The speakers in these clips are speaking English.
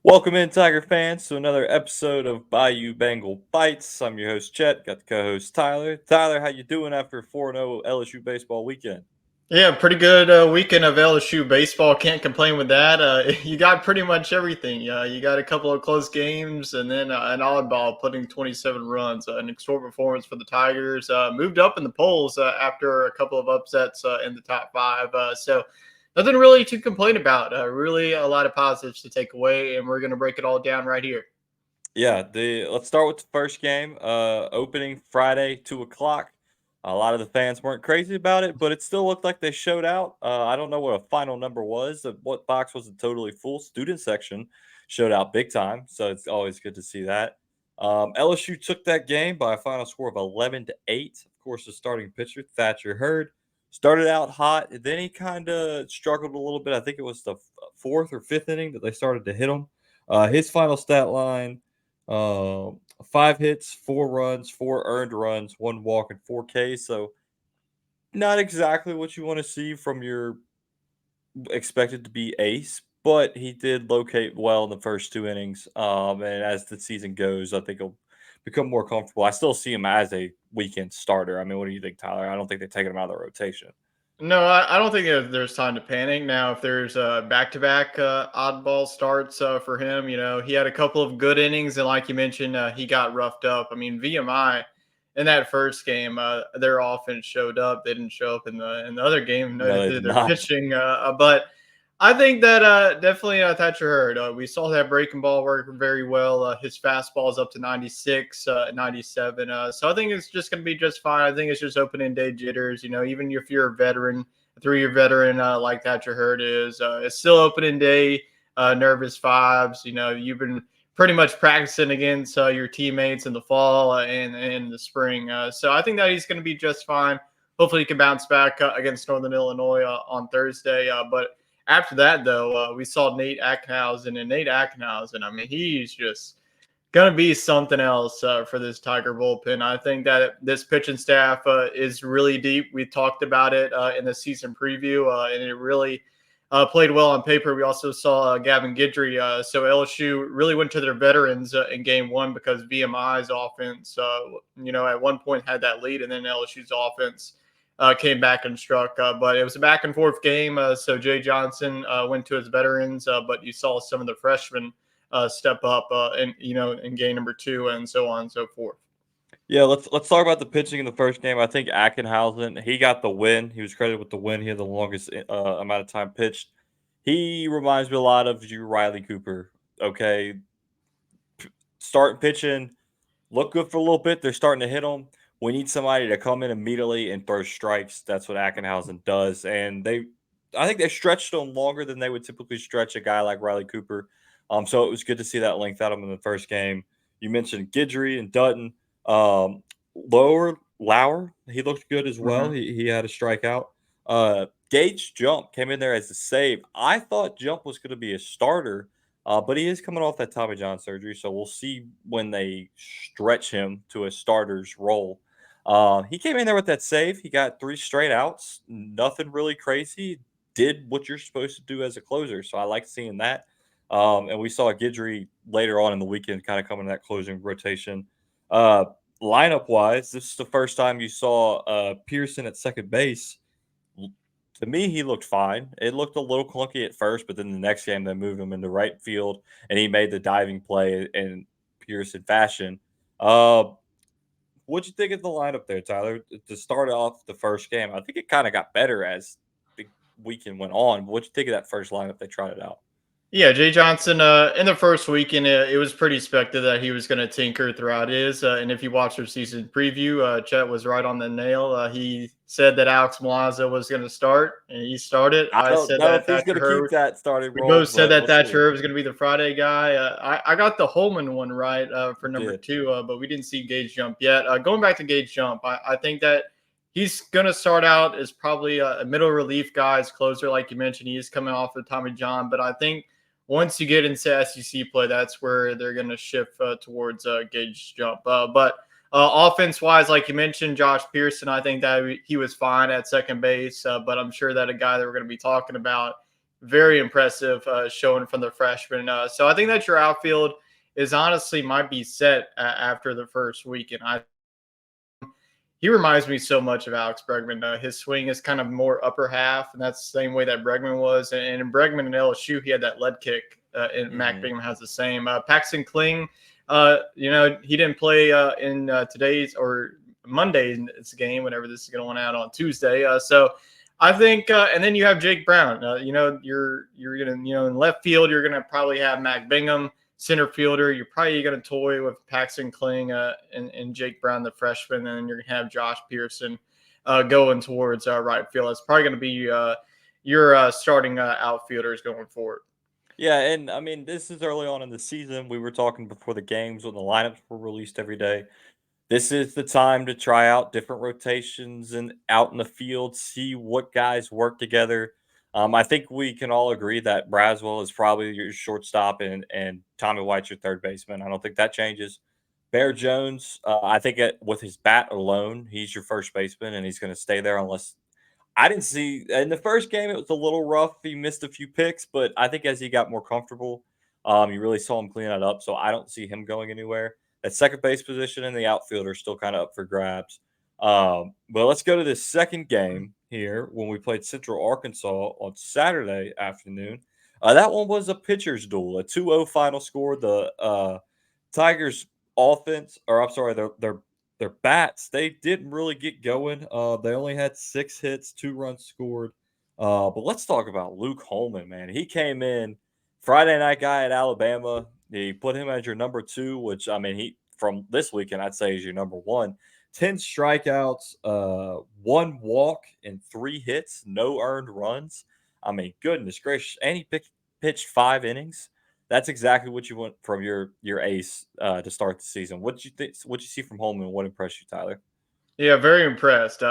Welcome in, Tiger fans, to another episode of Bayou Bengal Bites. I'm your host, Chet. Got the co-host, Tyler. Tyler, how you doing after a 4-0 LSU baseball weekend? Yeah, pretty good weekend of LSU baseball. Can't complain with that. You got pretty much everything. You got a couple of close games, and then an oddball putting 27 runs. An extraordinary performance for the Tigers. Moved up in the polls after a couple of upsets in the top five. So nothing really to complain about. Really, a lot of positives to take away, and we're going to break it all down right here. Yeah, let's start with the first game. Opening Friday, 2 o'clock. A lot of the fans weren't crazy about it, but it still looked like they showed out. I don't know what a final number was. What box wasn't totally full. Student section showed out big time, so it's always good to see that. LSU took that game by a final score of 11-8. Of course, the starting pitcher Thatcher Hurd started out hot, then he kind of struggled a little bit. I think it was the fourth or fifth inning that they started to hit him. His final stat line. 5 hits, 4 runs, 4 earned runs, 1 walk, and 4 Ks. So not exactly what you want to see from your expected to be ace, but he did locate well in the first 2 innings. And as the season goes, I think he'll become more comfortable. I still see him as a weekend starter. I mean, what do you think, Tyler? I don't think they're taking him out of the rotation. No, I don't think there's time to panic. Now, if there's back-to-back oddball starts for him, he had a couple of good innings, and like you mentioned, he got roughed up. I mean, VMI in that first game, their offense showed up. They didn't show up in the other game. No, Neither they did did their not. pitching. But I think that definitely Thatcher Hurd. We saw that breaking ball work very well. His fastball is up to 96, 97. So I think it's just going to be just fine. I think it's just opening day jitters. Even if you're a veteran, a 3-year veteran like Thatcher Hurd is, it's still opening day, nervous vibes. You've been pretty much practicing against your teammates in the fall and in the spring. So I think that he's going to be just fine. Hopefully, he can bounce back against Northern Illinois on Thursday. But after that, though, we saw Nate Ackenhausen, and Nate Ackenhausen, I mean, he's just going to be something else for this Tiger bullpen. I think that this pitching staff is really deep. We talked about it in the season preview, and it really played well on paper. We also saw Gavin Guidry. So LSU really went to their veterans in game one because VMI's offense, at one point had that lead, and then LSU's offense came back and struck. But it was a back and forth game. So Jay Johnson went to his veterans, but you saw some of the freshmen step up, in game number two, and so on and so forth. Yeah, let's talk about the pitching in the first game. I think Ackenhausen, he got the win. He was credited with the win. He had the longest amount of time pitched. He reminds me a lot of you, Riley Cooper. Okay, starting pitching, look good for a little bit. They're starting to hit them. We need somebody to come in immediately and throw strikes. That's what Ackenhausen does, and I think they stretched him longer than they would typically stretch a guy like Riley Cooper. So it was good to see that length out of him in the first game. You mentioned Guidry and Dutton. Lower Lauer, he looked good as well. Mm-hmm. He had a strikeout. Gage Jump came in there as a save. I thought Jump was going to be a starter, but he is coming off that Tommy John surgery, so we'll see when they stretch him to a starter's role. He came in there with that save. He got 3 straight outs. Nothing really crazy. Did what you're supposed to do as a closer, so I like seeing that. And we saw Guidry later on in the weekend kind of come in that closing rotation. Uh, Lineup wise, this is the first time you saw Pearson at second base. To me, he looked fine. It looked a little clunky at first, but then the next game they moved him into right field, and he made the diving play in Pearson fashion. Uh, what'd you think of the lineup there, Tyler? To start off the first game, I think it kind of got better as the weekend went on. What'd you think of that first lineup they tried it out? Yeah, Jay Johnson, in the first weekend, it was pretty expected that he was going to tinker throughout his. And if you watch their season preview, Chet was right on the nail. He said that Alex Milazzo was going to start, and he started. I I don't said know that if he's going Thatcher to keep Hurd. that starting We role, both said but that we'll see. Thatcher Hurd was going to be the Friday guy. I got the Holman one right for You number did. two, but we didn't see Gage Jump yet. Going back to Gage Jump, I think that he's going to start out as probably a middle relief guy, as closer, like you mentioned. He is coming off of Tommy John, but I think once you get into SEC play, that's where they're going to shift towards Gage Jump. But offense wise, like you mentioned, Josh Pearson, I think that he was fine at second base, but I'm sure that a guy that we're going to be talking about, very impressive showing from the freshman. So I think that your outfield is honestly might be set after the first week, and he reminds me so much of Alex Bregman. His swing is kind of more upper half, and that's the same way that Bregman was. And in Bregman and LSU, he had that lead kick, and Mac Hmm. Bingham has the same. Paxton Kling, he didn't play in today's or Monday's game whenever this is going out on Tuesday. So I think, and then you have Jake Brown. You're gonna in left field, you're gonna probably have Mac Bingham center fielder. You're probably going to toy with Paxton Kling and Jake Brown, the freshman, and then you're going to have Josh Pearson going towards right field. It's probably going to be your starting outfielders going forward. Yeah, and I mean, this is early on in the season. We were talking before the games when the lineups were released every day. This is the time to try out different rotations and out in the field, see what guys work together. I think we can all agree that Braswell is probably your shortstop and Tommy White's your third baseman. I don't think that changes. Bear Jones, I think with his bat alone, he's your first baseman, and he's going to stay there unless I didn't see in the first game. It was a little rough. He missed a few picks, but I think as he got more comfortable, you really saw him clean it up. So I don't see him going anywhere. That second base position and the outfielder are still kind of up for grabs. But let's go to this second game here when we played Central Arkansas on Saturday afternoon. That one was a pitcher's duel, a 2-0 final score. The Tigers offense, or I'm sorry, their bats, they didn't really get going. They only had 6 hits, 2 runs scored. But let's talk about Luke Holman, man. He came in Friday night guy at Alabama. He put him as your number two, which I mean, he from this weekend I'd say is your number one. 10 strikeouts, 1 walk, and 3 hits, no earned runs. I mean, goodness gracious, and he pitched 5 innings. That's exactly what you want from your ace to start the season. What did you think? What you see from Holman? What impressed you, Tyler? Yeah, very impressed.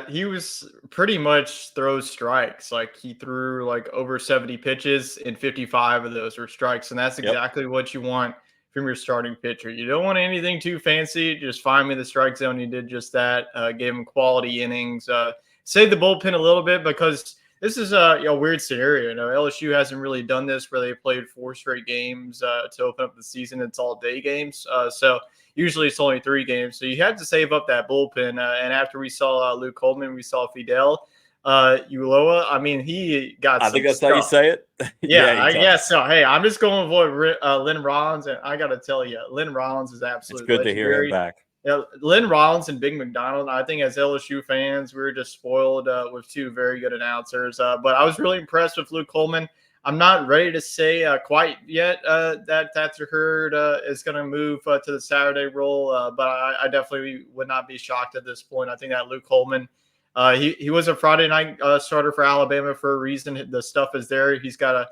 He was pretty much throws strikes. Like he threw like over 70 pitches, and 55 of those were strikes. And that's Yep. exactly what you want from your starting pitcher. You don't want anything too fancy. Just find me the strike zone. He did just that. Gave him quality innings. Saved the bullpen a little bit because this is a weird scenario. LSU hasn't really done this where they played 4 straight games to open up the season. It's all day games. So usually it's only 3 games. So you had to save up that bullpen. And after we saw Luke Coleman, we saw Fidel Uloa. I mean, he got I think some that's how you stuff. say it. Yeah, Yeah, he I guess does. so. Hey, I'm just going with Lynn Rollins, and I got to tell you, Lynn Rollins is It's absolutely good to hear him legendary. back. Yeah, Lynn Rollins and Big McDonald. I think as LSU fans, we were just spoiled with 2 very good announcers. But I was really impressed with Luke Coleman. I'm not ready to say quite yet that Thatcher Hurd is going to move to the Saturday role, but I definitely would not be shocked at this point. I think that Luke Coleman, he was a Friday night starter for Alabama for a reason. The stuff is there. He's got a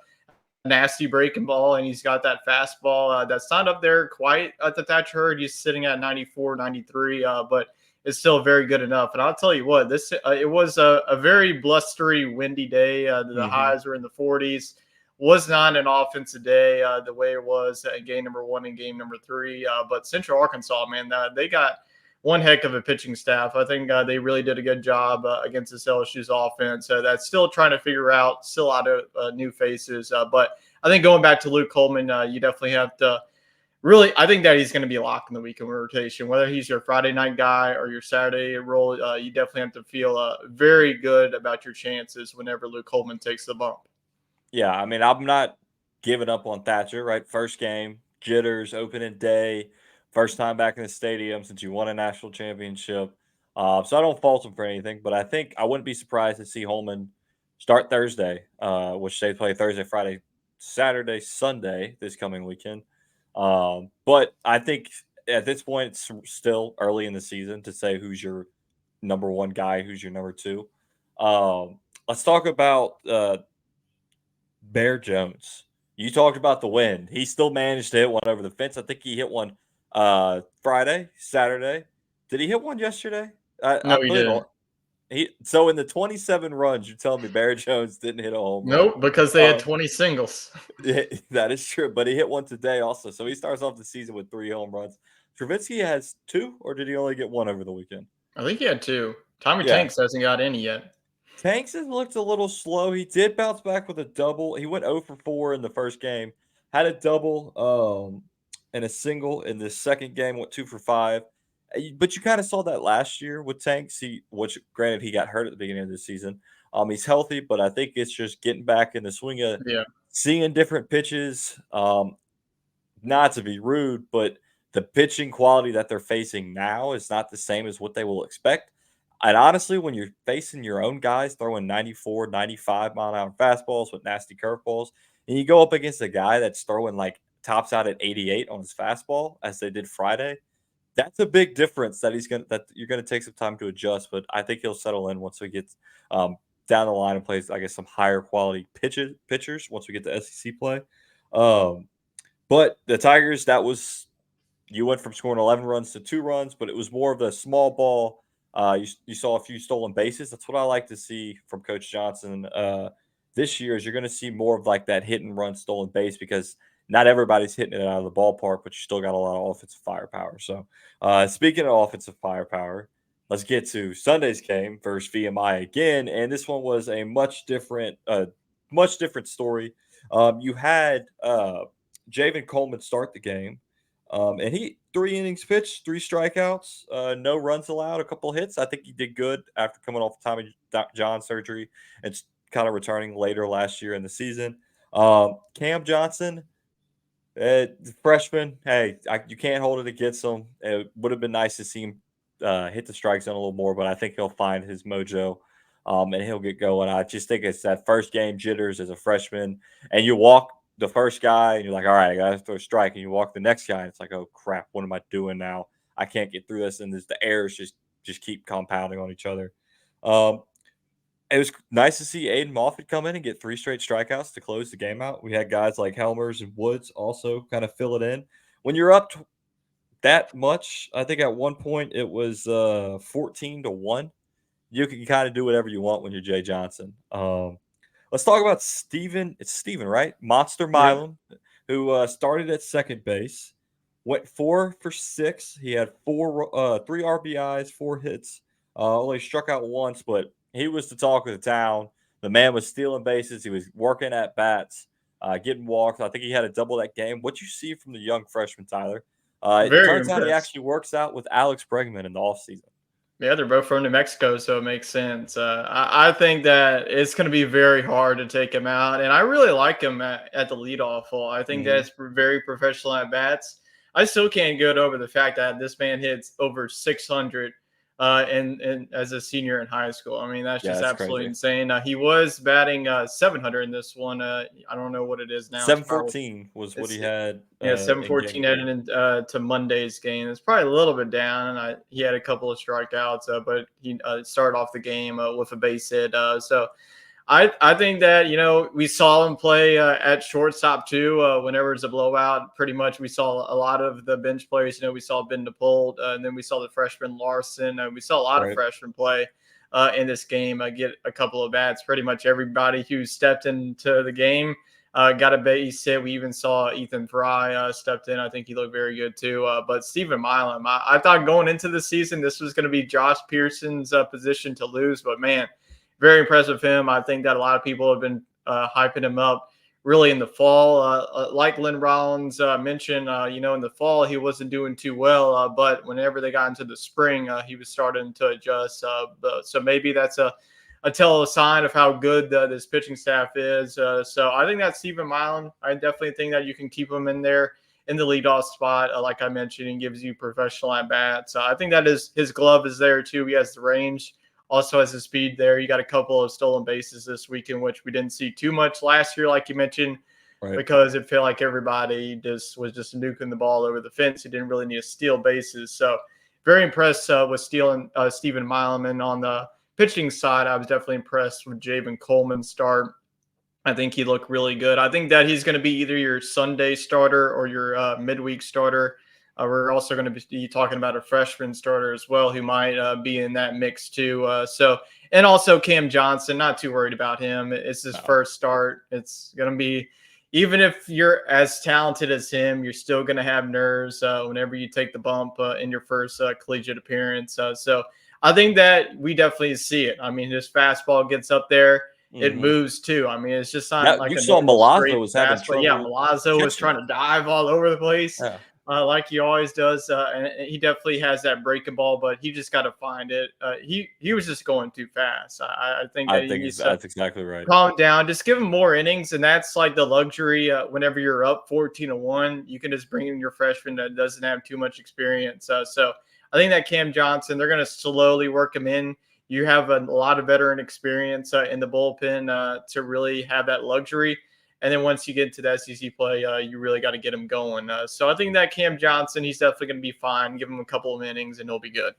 nasty breaking ball, and he's got that fastball that's not up there quite at the Thatcher Hurd. He's sitting at 94, 93, but it's still very good enough. And I'll tell you what, this it was a very blustery, windy day. The Hmm. highs were in the 40s. Was not an offensive day the way it was in game number 1 and game number 3. But Central Arkansas, man, they got one heck of a pitching staff. I think they really did a good job against this LSU's offense. That's still trying to figure out, still out of new faces. But I think going back to Luke Coleman, you definitely have to really. I think that he's going to be locked in the weekend rotation, whether he's your Friday night guy or your Saturday role. You definitely have to feel very good about your chances whenever Luke Coleman takes the bump. Yeah, I mean, I'm not giving up on Thatcher, right? First game, jitters, opening day, first time back in the stadium since you won a national championship. So I don't fault him for anything, but I think I wouldn't be surprised to see Holman start Thursday, which they play Thursday, Friday, Saturday, Sunday this coming weekend. But I think at this point, it's still early in the season to say who's your number one guy, who's your number two. Let's talk about Bear Jones. You talked about the wind. He still managed to hit one over the fence. I think he hit one Friday, Saturday. Did he hit one yesterday? I No, he believe didn't. all, he. So in the 27 runs, you're telling me Bear Jones didn't hit a home run? Nope, because they had Um, 20 singles. yeah, that is true. But he hit one today also. So he starts off the season with 3 home runs. Travinsky has two, or did he only get one over the weekend? I think he had 2. Tommy Yeah. Tanks hasn't got any yet. Tanks has looked a little slow. He did bounce back with a double. He went 0 for 4 in the first game, had a double and a single in the second game, went 2 for 5. But you kind of saw that last year with Tanks. Which granted he got hurt at the beginning of the season. He's healthy, but I think it's just getting back in the swing of Yeah, seeing different pitches. Not to be rude, but the pitching quality that they're facing now is not the same as what they will expect. And honestly, when you're facing your own guys throwing 94, 95 mile an hour fastballs with nasty curveballs, and you go up against a guy that's throwing like tops out at 88 on his fastball, as they did Friday, that's a big difference that you're gonna take some time to adjust. But I think he'll settle in once we get um, down the line and plays, I guess, some higher quality pitchers once we get to SEC play. Um, but the Tigers, that was you went from scoring 11 runs to 2 runs, but it was more of a small ball. You saw a few stolen bases. That's what I like to see from Coach Johnson this year. Is you're going to see more of like that hit and run stolen base because not everybody's hitting it out of the ballpark, but you still got a lot of offensive firepower. So, speaking of offensive firepower, let's get to Sunday's game versus VMI again, and this one was a much different story. You had Javen Coleman start the game. And he 3 innings pitched, 3 strikeouts, no runs allowed, a couple hits. I think he did good after coming off Tommy John surgery and kind of returning later last year in the season. Cam Johnson, freshman, hey, you can't hold it against him. It would have been nice to see him hit the strike zone a little more, but I think he'll find his mojo and he'll get going. I just think it's that first game jitters as a freshman, and you walk the first guy, and you're like, all right, I got to throw a strike. And you walk the next guy, and it's like, oh, crap, what am I doing now? I can't get through this. And the errors just keep compounding on each other. Um, it was nice to see Aiden Moffett come in and get 3 straight strikeouts to close the game out. We had guys like Helmers and Woods also kind of fill it in. When you're up that much, I think at one point it was 14-1. You can kind of do whatever you want when you're Jay Johnson. Let's talk about Steven. It's Steven, right? Monster yep, Milam, who started at second base, went 4 for 6. He had 3 RBIs, 4 hits. Only struck out once, but he was the talk of the town. The man was stealing bases. He was working at bats, getting walks. I think he had a double that game. What you see from the young freshman, Tyler? It very turns out he impressed. actually works out with Alex Bregman in the offseason. Yeah, they're both from New Mexico, so it makes sense. I think that it's going to be very hard to take him out, and I really like him at the leadoff hole. I think that Mm-hmm. it's very professional at bats. I still can't get over the fact that this man hits over 600 and as a senior in high school. I mean, that's Yeah, just that's absolutely crazy. insane. He was batting 700 in this one. I don't know what it is now. It's probably 714 was what he it's had yeah, in game 7-14 heading 3. in, to Monday's game. It's probably a little bit down, and he had a couple of strikeouts, but he started off the game with a base hit. So I think that we saw him play at shortstop too. Whenever it's a blowout, pretty much we saw a lot of the bench players. We saw Ben DePolt, and then we saw the freshman Larson. We saw a lot of Right. freshmen play in this game. Get a couple of bats. Pretty much everybody who stepped into the game got a base hit. We even saw Ethan Fry stepped in. I think he looked very good too. But Stephen Milam, I thought going into the season this was going to be Josh Pearson's position to lose, but man, very impressed with him. I think that a lot of people have been hyping him up really in the fall. Like Lynn Rollins mentioned, in the fall he wasn't doing too well, but whenever they got into the spring, he was starting to adjust. So maybe that's a tell a sign of how good this pitching staff is. So I think that Stephen Milam, I definitely think that you can keep him in there in the leadoff spot, like I mentioned, and gives you professional at bats. I think that his glove is there too. He has the range, also has the speed there. You got a couple of stolen bases this weekend, which we didn't see too much last year, like you mentioned, Right. because it felt like everybody was just nuking the ball over the fence. He didn't really need to steal bases. So very impressed with stealing Stephen Milam. And on the pitching side, I was definitely impressed with Javen Coleman's start. I think he looked really good. I think that he's going to be either your Sunday starter or your midweek starter. We're also going to be talking about a freshman starter as well, who might be in that mix too. And also Cam Johnson, not too worried about him. It's his No. first start. It's going to be, even if you're as talented as him, you're still going to have nerves whenever you take the bump in your first collegiate appearance. So I think that we definitely see it. I mean, his fastball gets up there, it Hmm. moves too. I mean, it's just not That like you a saw normal Milazzo straight was having fastball. Yeah, trouble Milazzo was catching trying it. to dive all over the place, Yeah, like he always does, and he definitely has that breaking ball, but he just got to find it. He was just going too fast. I think I that he think needs to that's exactly right. calm down. Just give him more innings, and that's like the luxury. Whenever you're up 14-1, you can just bring in your freshman that doesn't have too much experience. So I think that Cam Johnson, they're going to slowly work him in. You have a lot of veteran experience in the bullpen to really have that luxury. And then once you get into the SEC play, you really got to get him going. So I think that Cam Johnson, he's definitely going to be fine. Give him a couple of innings, and he'll be good.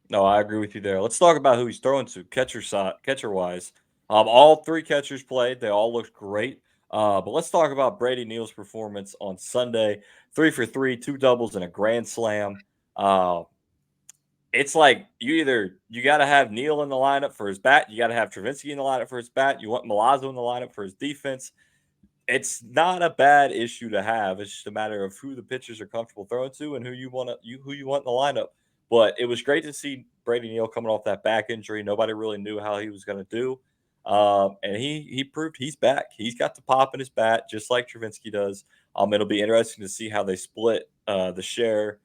No, I agree with you there. Let's talk about who he's throwing to catcher side, catcher wise. All three catchers played; they all looked great. But let's talk about Brady Neal's performance on Sunday: 3 for 3, two doubles and a grand slam. Uh, it's like you got to have Neal in the lineup for his bat, you got to have Travinsky in the lineup for his bat, you want Milazzo in the lineup for his defense. It's not a bad issue to have. It's just a matter of who the pitchers are comfortable throwing to and who you want in the lineup. But it was great to see Brady Neal coming off that back injury. Nobody really knew how he was going to do, and he proved he's back. He's got the pop in his bat, just like Travinsky does. It'll be interesting to see how they split the share.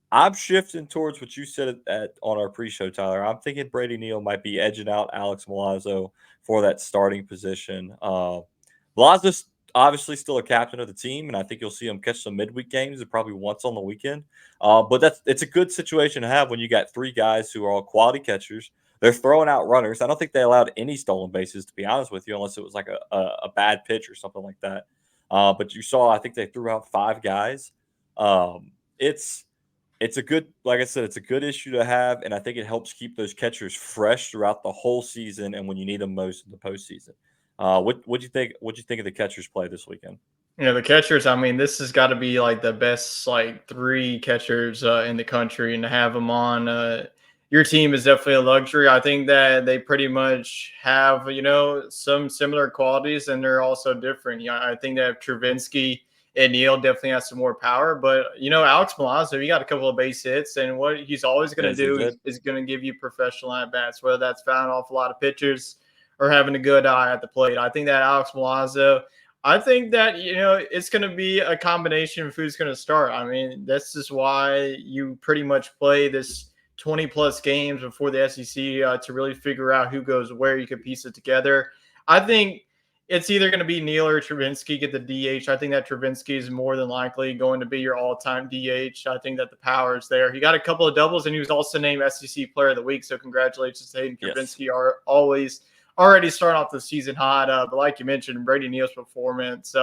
I'm shifting towards what you said on our pre-show, Tyler. I'm thinking Brady Neal might be edging out Alex Milazzo for that starting position. Milazzo's obviously still a captain of the team, and I think you'll see him catch some midweek games and probably once on the weekend. But it's a good situation to have when you got three guys who are all quality catchers. They're throwing out runners. I don't think they allowed any stolen bases, to be honest with you, unless it was like a bad pitch or something like that. But you saw, I think they threw out five guys. It's a good, like I said, it's a good issue to have, and I think it helps keep those catchers fresh throughout the whole season and when you need them most in the postseason. What you think? What you think of the catchers play this weekend? The catchers, I mean, this has got to be like the best like three catchers in the country, and to have them on your team is definitely a luxury. I think that they pretty much have, some similar qualities, and they're also different. I think that Travinsky and Neil definitely has some more power, but Alex Milazzo, he got a couple of base hits, and what he's always going to Yes, he do did. is going to give you professional at bats, whether that's fouling off a lot of pitchers or having a good eye at the plate. I think that Alex Milazzo, I think that it's going to be a combination of who's going to start. I mean, this is why you pretty much play this 20 plus games before the SEC to really figure out who goes where. You can piece it together. I think it's either going to be Neal or Travinsky get the DH. I think that Travinsky is more than likely going to be your all-time DH. I think that the power is there. He got a couple of doubles, and he was also named SEC Player of the Week. So congratulations to Hayden Yes. Travinsky. Are always already starting off the season hot. But like you mentioned, Brady Neal's performance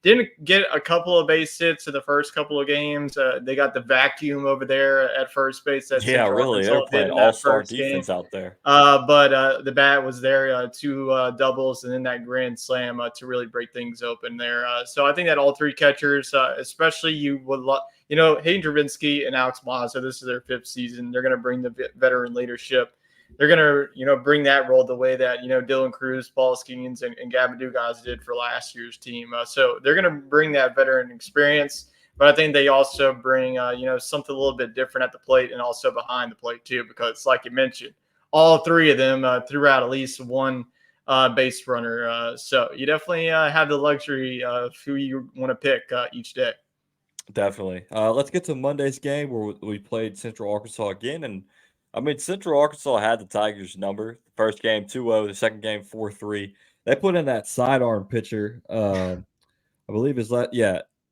didn't get a couple of base hits in the first couple of games. They got the vacuum over there at first base that Yeah, Central really. They're Arkansas did playing in that all-star first game. defense out there. But the bat was there, two doubles, and then that grand slam to really break things open there. So I think that all three catchers, especially Hayden Travinsky and Alex Milazzo, this is their fifth season. They're going to bring the veteran leadership. They're going to, bring that role the way that, Dylan Cruz, Paul Skeens, and Gavin Dugas did for last year's team. So they're going to bring that veteran experience. But I think they also bring, something a little bit different at the plate and also behind the plate too, because like you mentioned, all three of them threw out at least one base runner. So you definitely have the luxury of who you want to pick each day. Definitely. Let's get to Monday's game where we played Central Arkansas again. And I mean, Central Arkansas had the Tigers' number. The first game 2-0, the second game 4-3. They put in that sidearm pitcher. I believe is that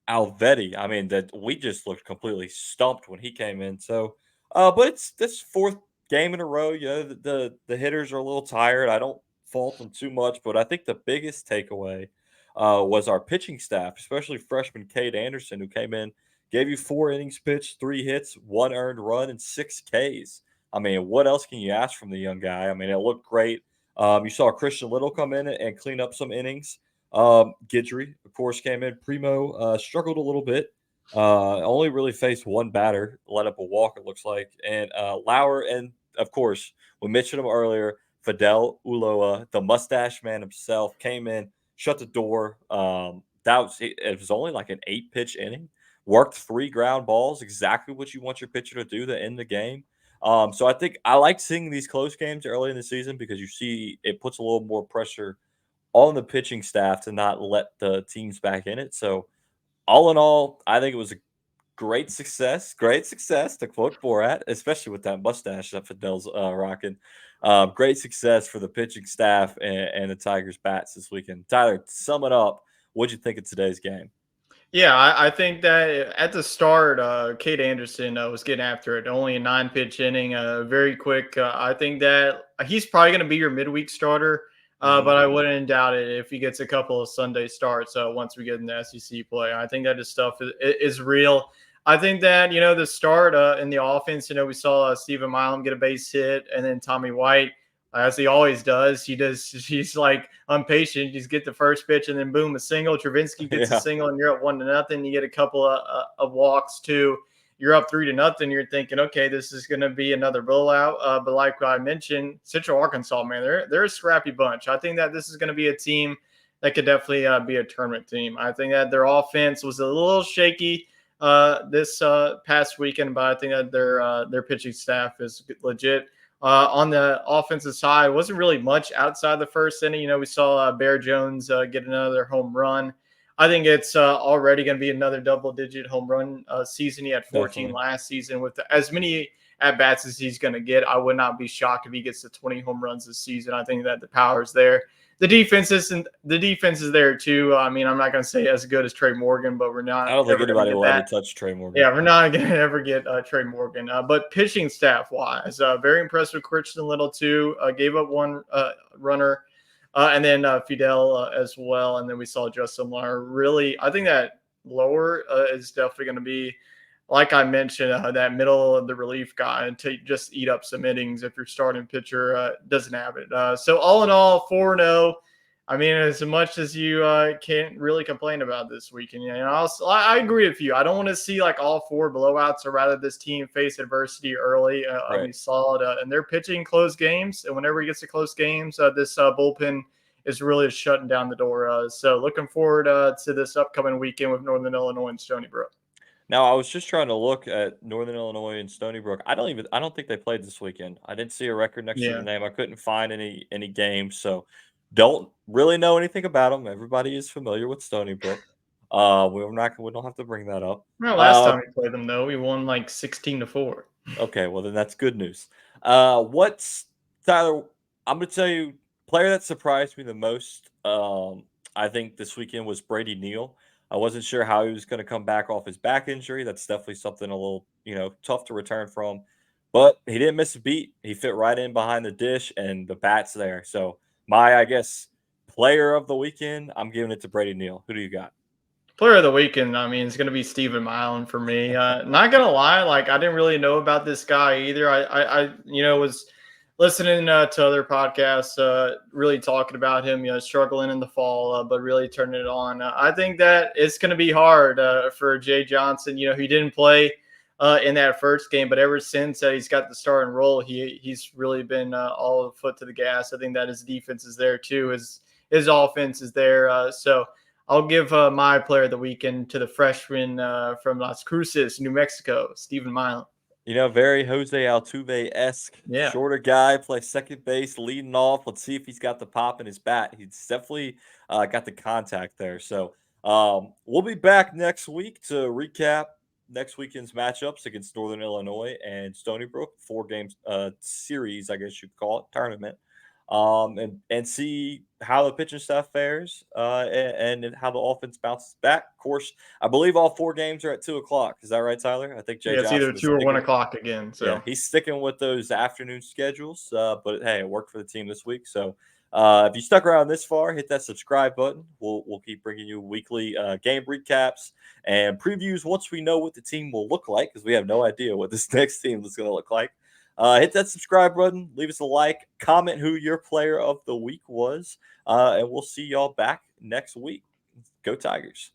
Alvetti. I mean that we just looked completely stumped when he came in. So, but it's this fourth game in a row. You know the hitters are a little tired. I don't fault them too much, but I think the biggest takeaway was our pitching staff, especially freshman Cade Anderson, who came in, gave you 4 innings pitched, 3 hits, 1 earned run, and 6 Ks. I mean, what else can you ask from the young guy? I mean, it looked great. You saw Christian Little come in and clean up some innings. Gidry, of course, came in. Primo struggled a little bit. Only really faced one batter, let up a walk, it looks like. And Lauer, and of course, we mentioned him earlier, Fidel Uloa, the mustache man himself, came in, shut the door. It was only like an 8 pitch inning. Worked 3 ground balls, exactly what you want your pitcher to do to end the game. So I think I like seeing these close games early in the season because you see it puts a little more pressure on the pitching staff to not let the teams back in it. So all in all, I think it was a great success to quote Borat, especially with that mustache that Fidel's rocking. Great success for the pitching staff and the Tigers bats this weekend. Tyler, sum it up. What'd you think of today's game? Yeah, I think that at the start, Kate Anderson was getting after it. Only a 9 pitch inning, very quick. I think that he's probably going to be your midweek starter, Hmm. but I wouldn't doubt it if he gets a couple of Sunday starts once we get in the SEC play. I think that his stuff is real. I think that, the start in the offense, we saw Stephen Milam get a base hit, and then Tommy White, as he always does. He's like impatient. He's get the first pitch and then boom, a single. Travinsky gets a Yeah, single and you're up 1-0. You get a couple of walks too. You're up 3-0. You're thinking, okay, this is going to be another blowout. But like I mentioned, Central Arkansas, man, they're a scrappy bunch. I think that this is going to be a team that could definitely be a tournament team. I think that their offense was a little shaky this past weekend, but I think that their pitching staff is legit. On the offensive side, wasn't really much outside the first inning. We saw Bear Jones get another home run. I think it's already going to be another double-digit home run season. He had 14 definitely. last season. With as many at bats as he's going to get, I would not be shocked if he gets to 20 home runs this season. I think that the power is there. The defense is there too. I mean, I'm not going to say as good as Trey Morgan, but we're I not don't think ever going to anybody get will ever that. touch Trey Morgan. Yeah, we're not going to ever get Trey Morgan. But pitching staff wise, very impressed with Christian Little, too. Gave up one runner, and then Fidel as well. And then we saw Justin Lar. Really, I think that lower is definitely going to be, like I mentioned, that middle of the relief guy and to just eat up some innings if your starting pitcher doesn't have it. So, all in all, 4-0. I mean, as much as you can't really complain about this weekend, I agree with you. I don't want to see like all four blowouts, or rather, this team face adversity early. Right. We saw it, and they're pitching close games. And whenever he gets to close games, this bullpen is really shutting down the door. So, looking forward to this upcoming weekend with Northern Illinois and Stony Brook. Now, I was just trying to look at Northern Illinois and Stony Brook. I don't think they played this weekend. I didn't see a record next to the Yeah. name. I couldn't find any games, so don't really know anything about them. Everybody is familiar with Stony Brook. We don't have to bring that up. Well, last Uh, time we played them, though, we won like 16-4. okay, well then that's good news. What's Tyler? I'm gonna tell you, player that surprised me the most. I think this weekend was Brady Neal. I wasn't sure how he was going to come back off his back injury. That's definitely something a little, tough to return from. But he didn't miss a beat. He fit right in behind the dish, and the bat's there. So I guess, player of the weekend, I'm giving it to Brady Neal. Who do you got? Player of the weekend, I mean, it's going to be Stephen Milan for me. Not going to lie, like I didn't really know about this guy either. Was listening to other podcasts, really talking about him, struggling in the fall, but really turning it on. I think that it's going to be hard for Jay Johnson. He didn't play in that first game, but ever since he's got the starting role, he's really been all foot to the gas. I think that his defense is there too. His offense is there. So I'll give my player of the weekend to the freshman from Las Cruces, New Mexico, Stephen Milan. Very Jose Altuve esque, Yeah. shorter guy, plays second base, leading off. Let's see if he's got the pop in his bat. He's definitely got the contact there. So we'll be back next week to recap next weekend's matchups against Northern Illinois and Stony Brook, 4 games series, I guess you'd call it, tournament. And see how the pitching staff fares and how the offense bounces back. Of course, I believe all 4 games are at 2 o'clock. Is that right, Tyler? I think Jay Yeah, it's either Johnson is 2 or 1 sticking. o'clock again. Yeah, So he's sticking with those afternoon schedules. But hey, it worked for the team this week. So if you stuck around this far, hit that subscribe button. We'll keep bringing you weekly game recaps and previews once we know what the team will look like, because we have no idea what this next team is going to look like. Hit that subscribe button, leave us a like, comment who your player of the week was, and we'll see y'all back next week. Go Tigers.